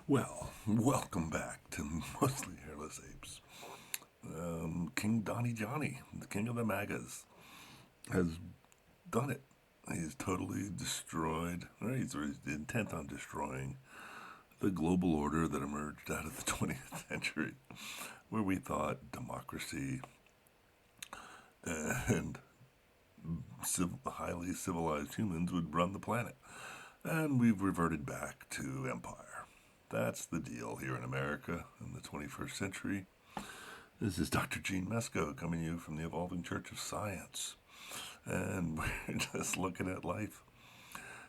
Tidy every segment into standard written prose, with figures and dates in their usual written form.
Well, welcome back to Mostly Hairless Apes. King Donnie Johnny, the king of the MAGAs, has done it. He's totally destroyed, or he's intent on destroying the global order that emerged out of the 20th century, where we thought democracy and highly civilized humans would run the planet. And we've reverted back to empire. That's the deal here in America in the 21st century. This is Dr. Gene Mesco coming to you from the Evolving Church of Science. And we're just looking at life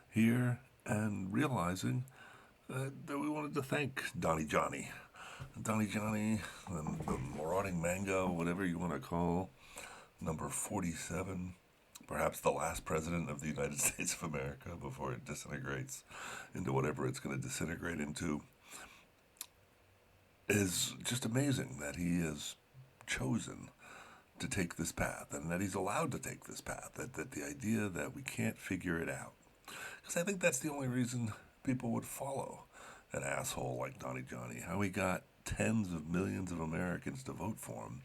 here and realizing that we wanted to thank Donnie Johnny. Donnie Johnny, the marauding mango, whatever you want to call, number 47, perhaps the last president of the United States of America before it disintegrates into whatever it's going to disintegrate into, is just amazing that he has chosen to take this path and that he's allowed to take this path. That the idea that we can't figure it out. Because I think that's the only reason people would follow an asshole like Donnie Johnny. How he got tens of millions of Americans to vote for him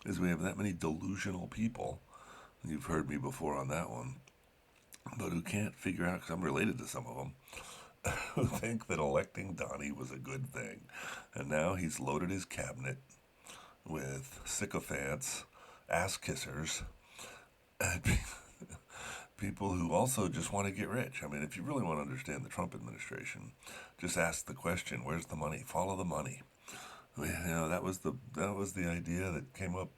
is we have that many delusional people. You've heard me before on that one. But who can't figure out, because I'm related to some of them, who think that electing Donnie was a good thing. And now he's loaded his cabinet with sycophants, ass kissers, and people who also just want to get rich. I mean, if you really want to understand the Trump administration, just ask the question: where's the money? Follow the money. That was the idea that came up.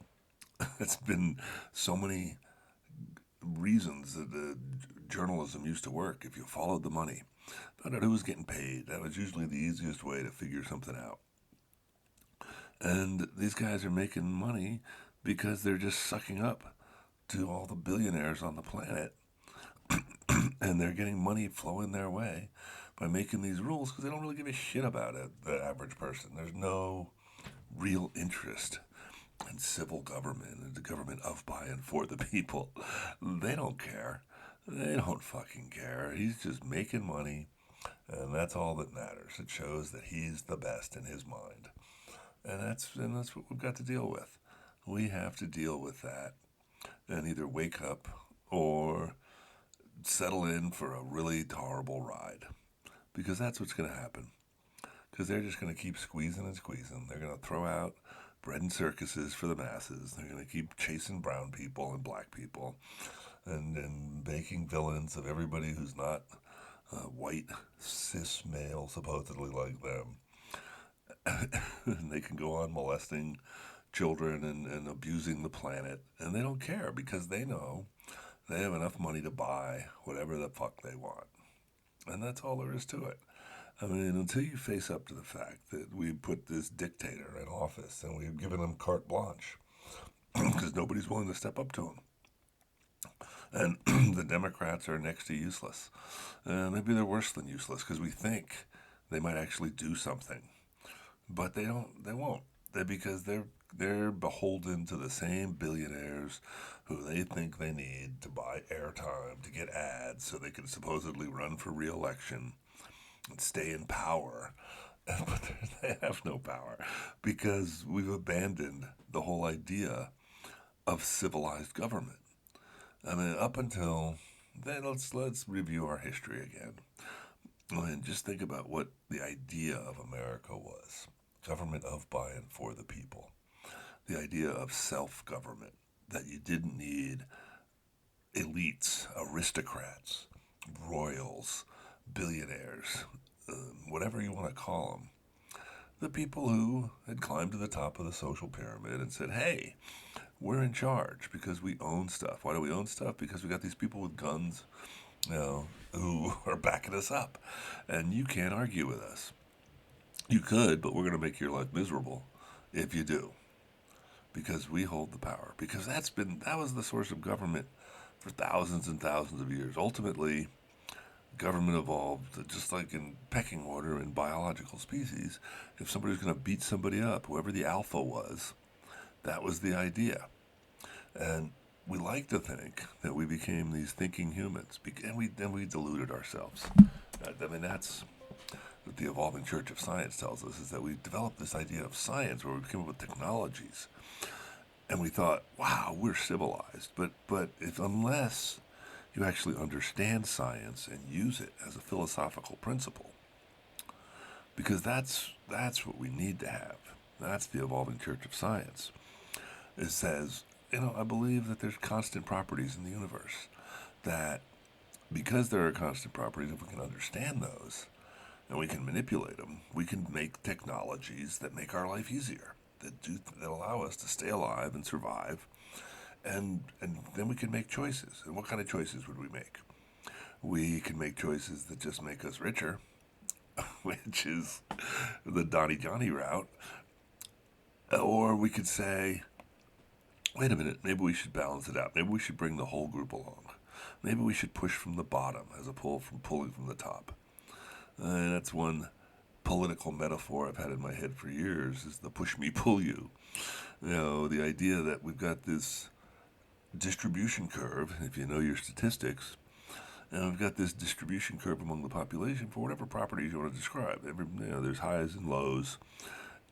It's been so many reasons that journalism used to work. If you followed the money, found out who was getting paid. That was usually the easiest way to figure something out. And these guys are making money because they're just sucking up to all the billionaires on the planet. And they're getting money flowing their way by making these rules because they don't really give a shit about it, the average person. There's no real interest in civil government and the government of, by, and for the people. They don't care. They don't fucking care. He's just making money, and that's all that matters. It shows that he's the best in his mind. And that's what we've got to deal with. We have to deal with that and either wake up or settle in for a really horrible ride. Because that's what's going to happen. Because they're just going to keep squeezing and squeezing. They're going to throw out bread and circuses for the masses. They're going to keep chasing brown people and black people and making villains of everybody who's not white, cis male, supposedly like them. And they can go on molesting children and abusing the planet. And they don't care because they know they have enough money to buy whatever the fuck they want. And that's all there is to it. I mean, until you face up to the fact that we put this dictator in office and we've given him carte blanche because nobody's willing to step up to him. And the Democrats are next to useless. Maybe they're worse than useless because we think they might actually do something. But they don't. They won't. They're beholden to the same billionaires who they think they need to buy airtime to get ads so they can supposedly run for re-election and stay in power. But they have no power because we've abandoned the whole idea of civilized government. I mean, up until then, let's review our history again. And just think about what the idea of America was: government of, by, and for the people. The idea of self-government, that you didn't need elites, aristocrats, royals, billionaires, whatever you want to call them. The people who had climbed to the top of the social pyramid and said, hey, we're in charge because we own stuff. Why do we own stuff? Because we got these people with guns, who are backing us up. And you can't argue with us. You could, but we're going to make your life miserable if you do. Because we hold the power. Because that was the source of government for thousands and thousands of years. Ultimately, government evolved just like in pecking order in biological species. If somebody was going to beat somebody up, whoever the alpha was, that was the idea. And we like to think that we became these thinking humans, and we deluded ourselves. I mean, that the evolving church of science tells us is that we developed this idea of science where we came up with technologies, and we thought, wow, we're civilized. But if unless you actually understand science and use it as a philosophical principle, because that's what we need to have. That's the evolving church of science. It says, I believe that there's constant properties in the universe. That because there are constant properties, if we can understand those and we can manipulate them, we can make technologies that make our life easier, that allow us to stay alive and survive, and then we can make choices. And what kind of choices would we make? We can make choices that just make us richer, which is the Donnie Johnny route. Or we could say, wait a minute, maybe we should balance it out. Maybe we should bring the whole group along. Maybe we should push from the bottom as opposed from pulling from the top. And that's one political metaphor I've had in my head for years, is the push me, pull you. The idea that we've got this distribution curve, if you know your statistics, and we've got this distribution curve among the population for whatever properties you want to describe. There's highs and lows,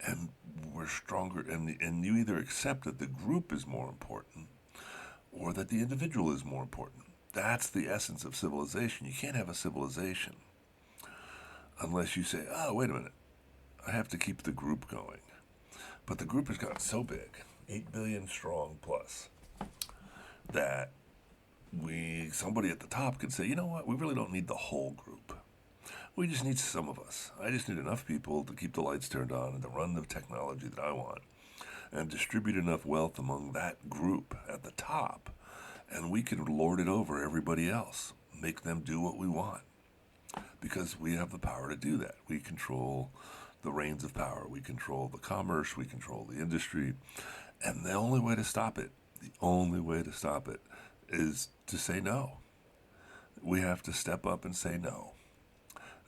and we're stronger. And you either accept that the group is more important, or that the individual is more important. That's the essence of civilization. You can't have a civilization unless you say, oh, wait a minute, I have to keep the group going. But the group has gotten so big, 8 billion strong plus, that somebody at the top can say, you know what, we really don't need the whole group. We just need some of us. I just need enough people to keep the lights turned on and to run the technology that I want, and distribute enough wealth among that group at the top, and we can lord it over everybody else, make them do what we want, because we have the power to do that. We control the reins of power. We control the commerce. We control the industry. And the only way to stop it is to say no. We have to step up and say no.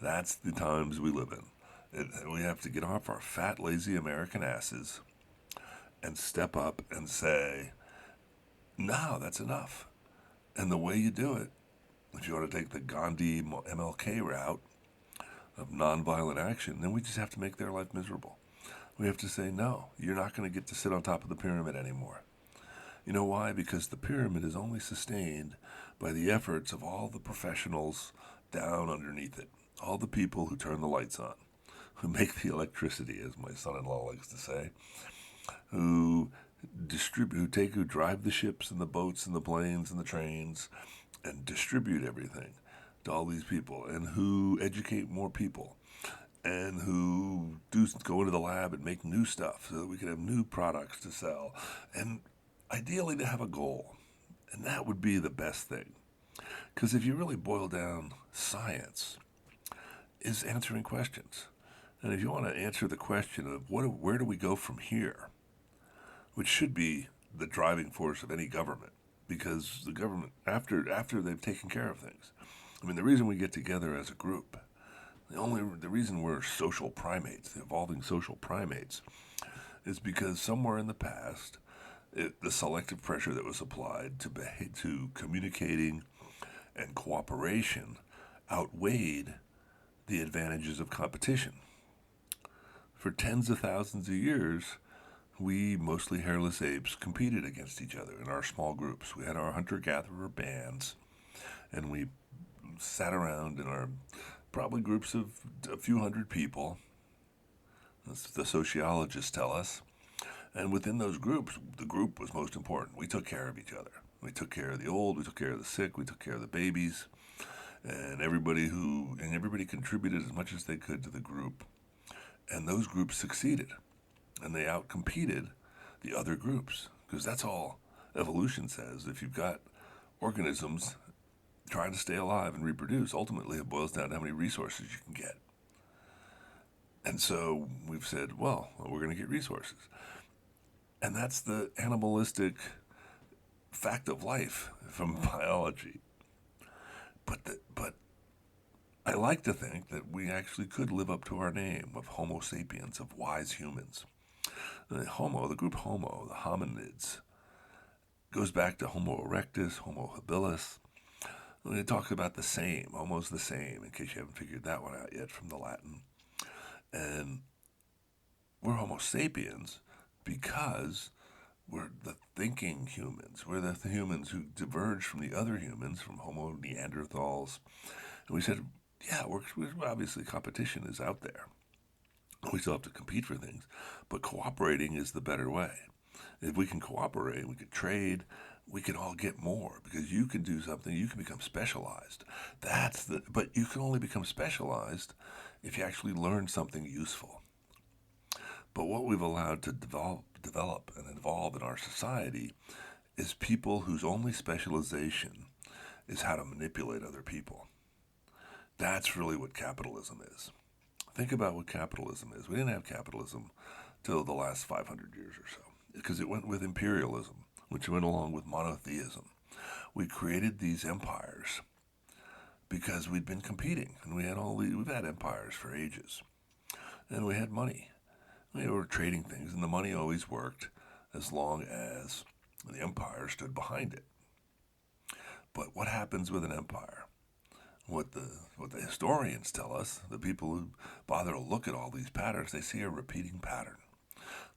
That's the times we live in. We have to get off our fat, lazy American asses and step up and say, no, that's enough. And the way you do it, if you want to take the Gandhi MLK route of nonviolent action, then we just have to make their life miserable. We have to say, no, you're not going to get to sit on top of the pyramid anymore. You know why? Because the pyramid is only sustained by the efforts of all the professionals down underneath it. All the people who turn the lights on, who make the electricity, as my son-in-law likes to say, who drive the ships and the boats and the planes and the trains and distribute everything to all these people, and who educate more people, and who go into the lab and make new stuff so that we can have new products to sell, and ideally to have a goal. And that would be the best thing. Because if you really boil down science, is answering questions. And if you want to answer the question of where do we go from here, which should be the driving force of any government, because the government, after they've taken care of things, the reason we get together as a group, the reason we're social primates, the evolving social primates, is because somewhere in the past, the selective pressure that was applied to communicating and cooperation outweighed the advantages of competition. For tens of thousands of years, we, mostly hairless apes, competed against each other in our small groups. We had our hunter-gatherer bands, and we sat around in our probably groups of a few hundred people, as the sociologists tell us. And within those groups, the group was most important. We took care of each other. We took care of the old, we took care of the sick, we took care of the babies, and everybody contributed as much as they could to the group. And those groups succeeded, and they outcompeted the other groups, because that's all evolution says. If you've got organisms trying to stay alive and reproduce, ultimately it boils down to how many resources you can get. And so we've said, well, we're going to get resources. And that's the animalistic fact of life from biology. But I like to think that we actually could live up to our name of Homo sapiens, of wise humans. The group Homo, the hominids, goes back to Homo erectus, Homo habilis. And it talks about the same, almost the same, in case you haven't figured that one out yet from the Latin. Homo sapiens because we're the thinking humans. We're the humans who diverged from the other humans, from Homo Neanderthals. And we said, yeah, we're obviously competition is out there. We still have to compete for things, but cooperating is the better way. If we can cooperate, we can trade, we can all get more because you can do something, you can become specialized. But you can only become specialized if you actually learn something useful. But what we've allowed to develop and evolve in our society is people whose only specialization is how to manipulate other people. That's really what capitalism is. Think about what capitalism is. We didn't have capitalism till the last 500 years or so because it went with imperialism, which went along with monotheism. We created these empires because we'd been competing, and we've had empires for ages, and we had money. We were trading things, and the money always worked as long as the empire stood behind it. But what happens with an empire? What the historians tell us, the people who bother to look at all these patterns, they see a repeating pattern.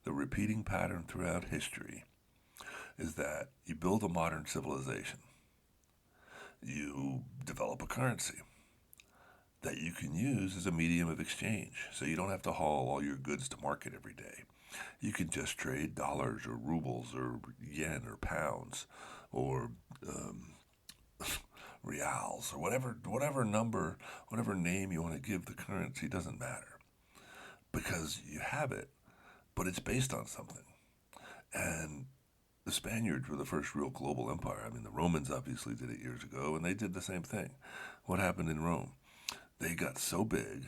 The repeating pattern throughout history is that you build a modern civilization, you develop a currency that you can use as a medium of exchange, so you don't have to haul all your goods to market every day. You can just trade dollars or rubles or yen or pounds or reals or whatever number, whatever name you want to give the currency, doesn't matter because you have it, but it's based on something. And the Spaniards were the first real global empire. I mean, the Romans obviously did it years ago, and they did the same thing. What happened in Rome? They got so big,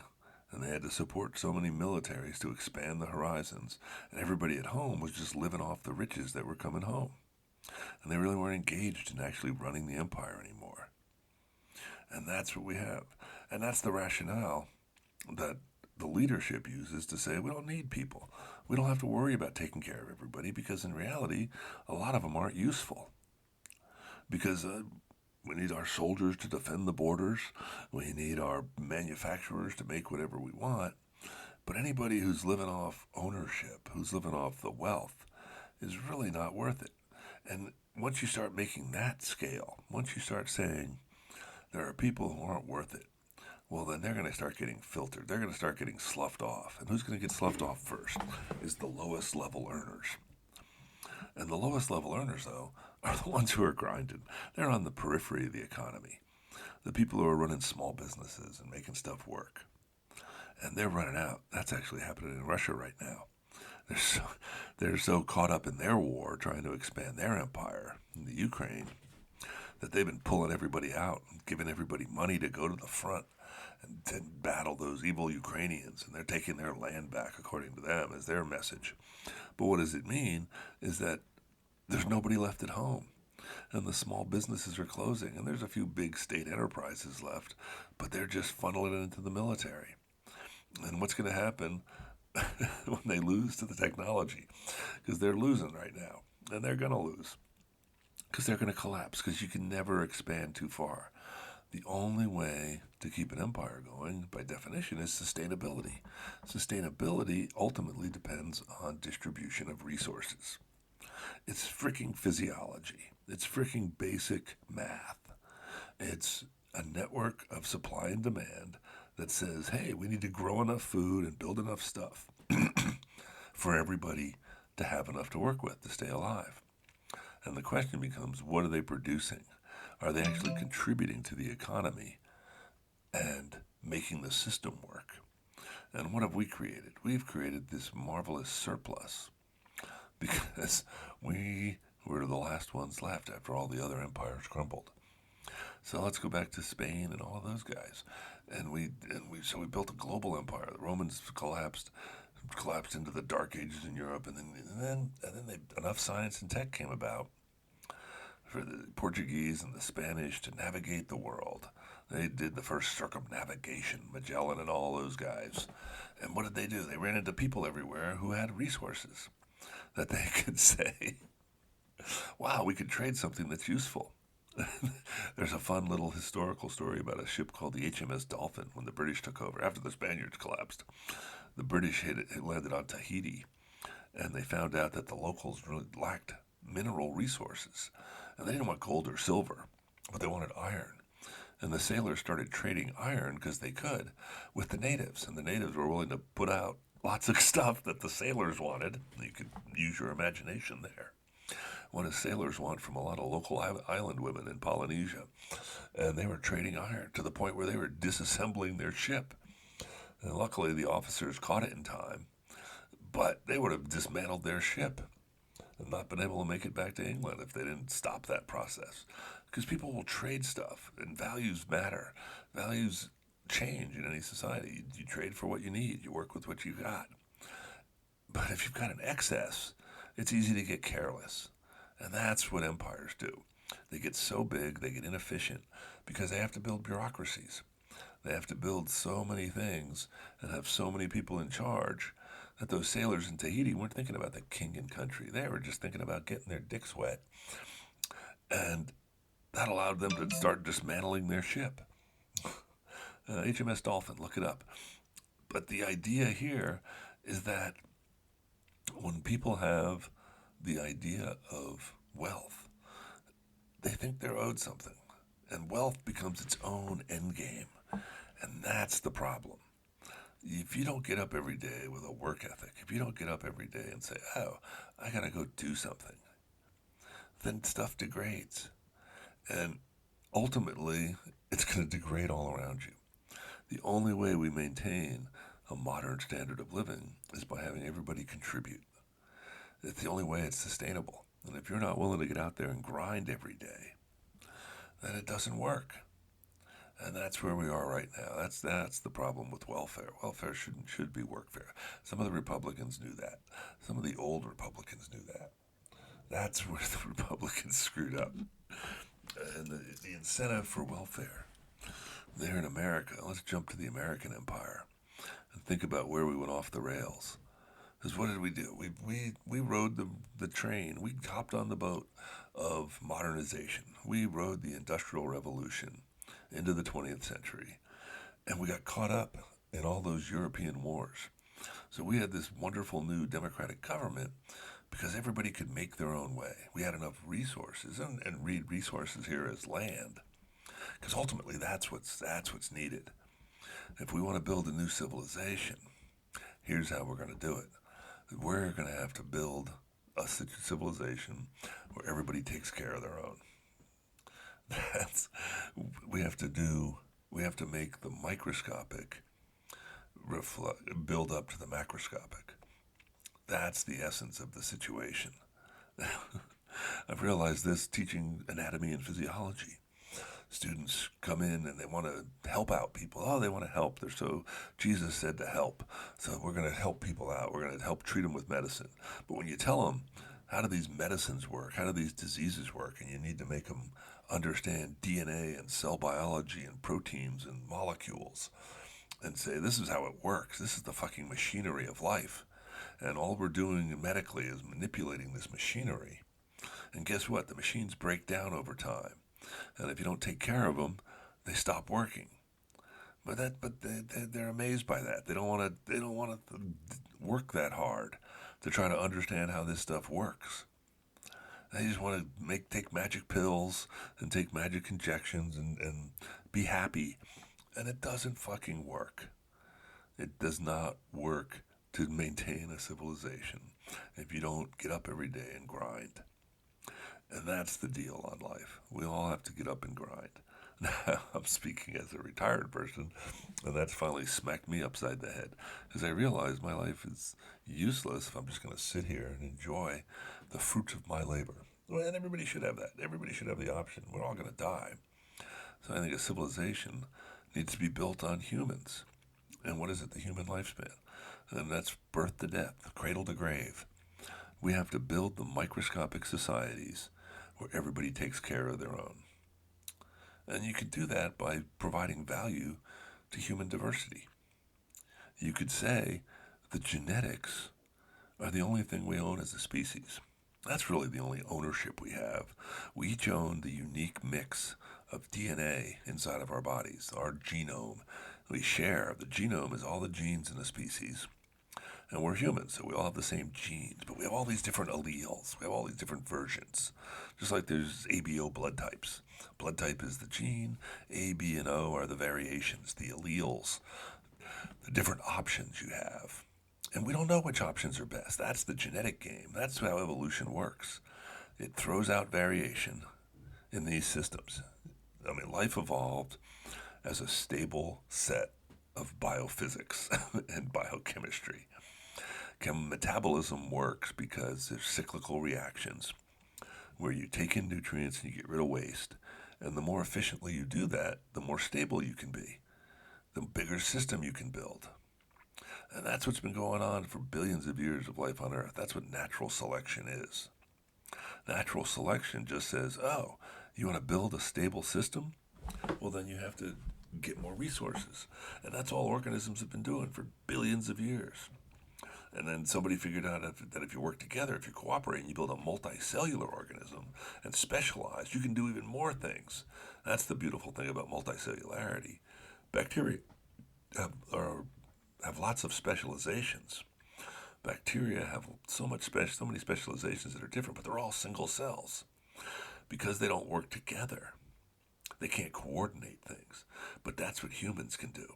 and they had to support so many militaries to expand the horizons, and everybody at home was just living off the riches that were coming home. And they really weren't engaged in actually running the empire anymore. And that's what we have. And that's the rationale that the leadership uses to say we don't need people. We don't have to worry about taking care of everybody because in reality, a lot of them aren't useful. Because we need our soldiers to defend the borders. We need our manufacturers to make whatever we want. But anybody who's living off ownership, who's living off the wealth, is really not worth it. And once you start making that scale, once you start saying there are people who aren't worth it, well, then they're going to start getting filtered. They're going to start getting sloughed off. And who's going to get sloughed off first is the lowest level earners. And the lowest level earners, though, are the ones who are grinding. They're on the periphery of the economy. The people who are running small businesses and making stuff work. And they're running out. That's actually happening in Russia right now. They're so caught up in their war, trying to expand their empire in the Ukraine, that they've been pulling everybody out and giving everybody money to go to the front and battle those evil Ukrainians. And they're taking their land back, according to them, as their message. But what does it mean is that there's nobody left at home. And the small businesses are closing. And there's a few big state enterprises left, but they're just funneling it into the military. And what's going to happen when they lose to the technology? Because they're losing right now. And they're going to lose. Because they're going to collapse. Because you can never expand too far. The only way to keep an empire going, by definition, is sustainability. Sustainability ultimately depends on distribution of resources. It's freaking physiology. It's freaking basic math. It's a network of supply and demand that says, hey, we need to grow enough food and build enough stuff for everybody to have enough to work with to stay alive. And the question becomes, what are they producing? Are they actually contributing to the economy and making the system work? And what have we created? We've created this marvelous surplus because we were the last ones left after all the other empires crumbled. So let's go back to Spain and all those guys. And we built a global empire. The Romans collapsed into the Dark Ages in Europe, and then enough science and tech came about for the Portuguese and the Spanish to navigate the world. They did the first circumnavigation, Magellan and all those guys. And what did they do? They ran into people everywhere who had resources that they could say, wow, we could trade something that's useful. There's a fun little historical story about a ship called the HMS Dolphin when the British took over after the Spaniards collapsed. The British had landed on Tahiti, and they found out that the locals really lacked mineral resources. And they didn't want gold or silver, but they wanted iron. And the sailors started trading iron because they could with the natives. And the natives were willing to put out lots of stuff that the sailors wanted. You could use your imagination there. What do sailors want from a lot of local island women in Polynesia? And they were trading iron to the point where they were disassembling their ship. And luckily, the officers caught it in time, but they would have dismantled their ship and not been able to make it back to England if they didn't stop that process. Because people will trade stuff, and values matter. Values change in any society. You trade for what you need, you work with what you got. But if you've got an excess, it's easy to get careless. And that's what empires do. They get so big, they get inefficient because they have to build bureaucracies. They have to build so many things and have so many people in charge that those sailors in Tahiti weren't thinking about the king and country. They were just thinking about getting their dicks wet. And that allowed them to start dismantling their ship. HMS Dolphin, look it up. But the idea here is that when people have the idea of wealth, they think they're owed something. And wealth becomes its own end game. And that's the problem. If you don't get up every day with a work ethic, if you don't get up every day and say, oh, I got to go do something, then stuff degrades. And ultimately, it's going to degrade all around you. The only way we maintain a modern standard of living is by having everybody contribute. It's the only way it's sustainable. And if you're not willing to get out there and grind every day, then it doesn't work. And that's where we are right now. That's the problem with welfare. Welfare should be workfare. Some of the Republicans knew that. Some of the old Republicans knew that. That's where the Republicans screwed up. And the incentive for welfare there in America, let's jump to the American empire and think about where we went off the rails. Because what did we do? We rode the train. We hopped on the boat of modernization. We rode the Industrial Revolution into the 20th century. And we got caught up in all those European wars. So we had this wonderful new democratic government because everybody could make their own way. We had enough resources, and read resources here as land, because ultimately that's what's needed. If we want to build a new civilization, here's how we're going to do it. We're going to have to build a civilization where everybody takes care of their own. We have to make the microscopic build up to the macroscopic. That's the essence of the situation. I've realized this teaching anatomy and physiology. Students come in and they want to help out people. Oh, they want to help. Jesus said to help. So we're going to help people out. We're going to help treat them with medicine. But when you tell them, how do these medicines work? How do these diseases work? And you need to make them understand DNA and cell biology and proteins and molecules and say, this is how it works. This is the fucking machinery of life. And all we're doing medically is manipulating this machinery. And guess what? The machines break down over time. And if you don't take care of them, they stop working. But they're amazed by that. They don't want to work that hard to try to understand how this stuff works. They just want to take magic pills and take magic injections and be happy. And it doesn't fucking work. It does not work to maintain a civilization if you don't get up every day and grind. And that's the deal on life. We all have to get up and grind. Now, I'm speaking as a retired person, and that's finally smacked me upside the head, because I realize my life is useless if I'm just going to sit here and enjoy the fruits of my labor. Well, and everybody should have that. Everybody should have the option. We're all going to die. So I think a civilization needs to be built on humans. And what is it? The human lifespan. And that's birth to death, cradle to grave. We have to build the microscopic societies where everybody takes care of their own. And you can do that by providing value to human diversity. You could say the genetics are the only thing we own as a species. That's really the only ownership we have. We each own the unique mix of DNA inside of our bodies, our genome. We share. The genome is all the genes in a species. And we're humans, so we all have the same genes, but we have all these different alleles. We have all these different versions. Just like there's ABO blood types. Blood type is the gene, A, B, and O are the variations, the alleles, the different options you have. And we don't know which options are best. That's the genetic game. That's how evolution works. It throws out variation in these systems. I mean, life evolved as a stable set of biophysics and biochemistry. Metabolism works because there's cyclical reactions where you take in nutrients and you get rid of waste. And the more efficiently you do that, the more stable you can be, the bigger system you can build. And that's what's been going on for billions of years of life on Earth. That's what natural selection is. Natural selection just says, oh, you want to build a stable system? Well, then you have to get more resources. And that's all organisms have been doing for billions of years. And then somebody figured out that if you work together, if you cooperate and you build a multicellular organism and specialize, you can do even more things. That's the beautiful thing about multicellularity. Bacteria have lots of specializations. Bacteria have so many specializations that are different, but they're all single cells because they don't work together. They can't coordinate things. But that's what humans can do.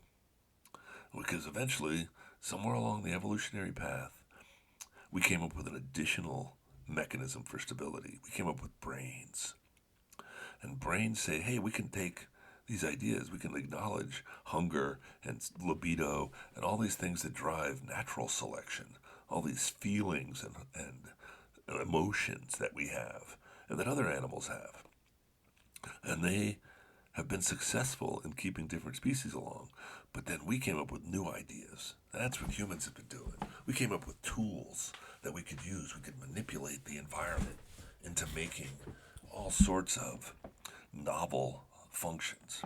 Because eventually, somewhere along the evolutionary path, we came up with an additional mechanism for stability. We came up with brains. And brains say, hey, we can take these ideas, we can acknowledge hunger and libido and all these things that drive natural selection, all these feelings and emotions that we have and that other animals have. And they have been successful in keeping different species along. But then we came up with new ideas. That's what humans have been doing. We came up with tools that we could use. We could manipulate the environment into making all sorts of novel functions.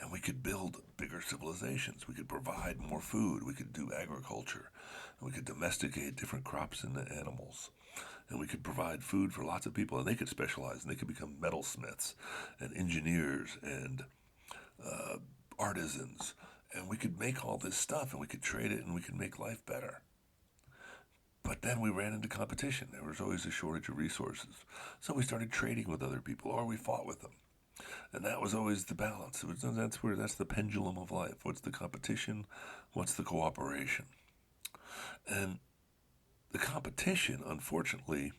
And we could build bigger civilizations. We could provide more food. We could do agriculture. And we could domesticate different crops and animals. And we could provide food for lots of people, and they could specialize, and they could become metalsmiths and engineers and artisans. And we could make all this stuff, and we could trade it, and we could make life better. But then we ran into competition. There was always a shortage of resources. So we started trading with other people, or we fought with them. And that was always the balance. That's the pendulum of life. What's the competition? What's the cooperation? And the competition, unfortunately,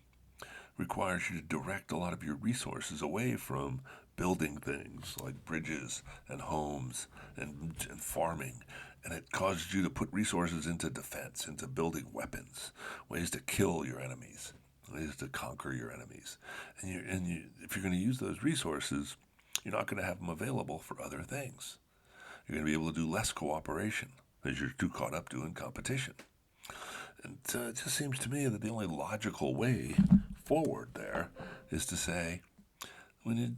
requires you to direct a lot of your resources away from building things like bridges and homes and farming. And it causes you to put resources into defense, into building weapons, ways to kill your enemies, ways to conquer your enemies. If you're going to use those resources, you're not going to have them available for other things. You're going to be able to do less cooperation because you're too caught up doing competition. And it just seems to me that the only logical way forward there is to say, we need,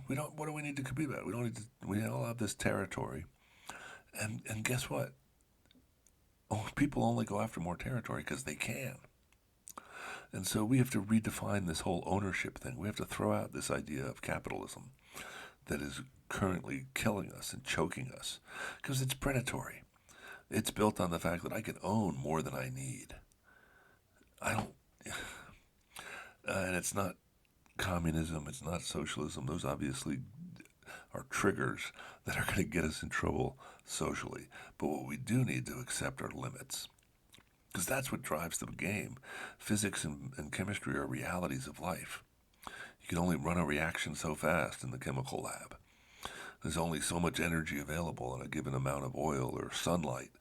what do we need to compete about? We all have this territory. And guess what? People only go after more territory because they can. And so we have to redefine this whole ownership thing. We have to throw out this idea of capitalism that is currently killing us and choking us because it's predatory. It's built on the fact that I can own more than I need. And it's not communism, it's not socialism. Those obviously are triggers that are going to get us in trouble socially. But what we do need to accept are limits. Because that's what drives the game. Physics and chemistry are realities of life. You can only run a reaction so fast in the chemical lab. There's only so much energy available in a given amount of oil or sunlight,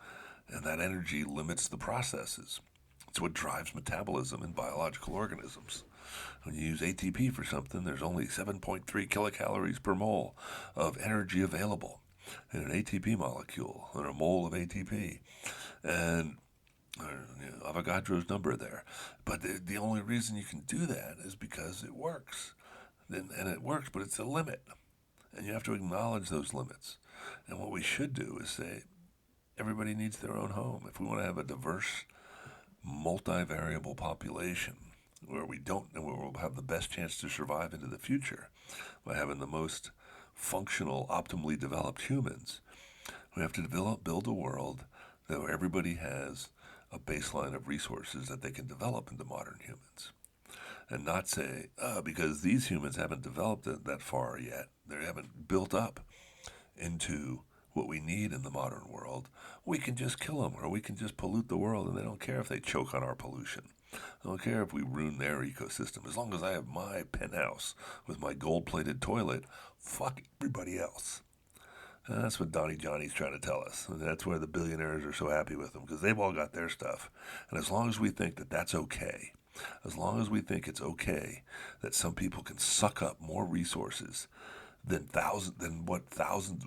and that energy limits the processes. It's what drives metabolism in biological organisms. When you use ATP for something, there's only 7.3 kilocalories per mole of energy available in an ATP molecule, or a mole of ATP. And Avogadro's number there. But the only reason you can do that is because it works. And it works, but it's a limit. And you have to acknowledge those limits. And what we should do is say, everybody needs their own home. If we want to have a diverse, multivariable population where we'll have the best chance to survive into the future by having the most functional, optimally developed humans, we have to build a world where everybody has a baseline of resources that they can develop into modern humans. And not say, because these humans haven't developed it that far yet, they haven't built up into what we need in the modern world, we can just kill them or we can just pollute the world, and they don't care if they choke on our pollution. They don't care if we ruin their ecosystem. As long as I have my penthouse with my gold-plated toilet, fuck everybody else. And that's what Donnie Johnny's trying to tell us. And that's why the billionaires are so happy with them, because they've all got their stuff. And as long as we think that that's okay, as long as we think it's okay that some people can suck up more resources than what thousands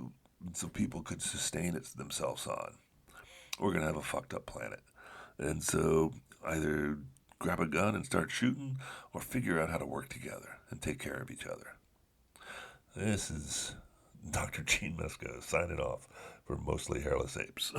of people could sustain themselves on, we're going to have a fucked up planet. And so either grab a gun and start shooting, or figure out how to work together and take care of each other. This is Dr. Gene Muska signing off for Mostly Hairless Apes.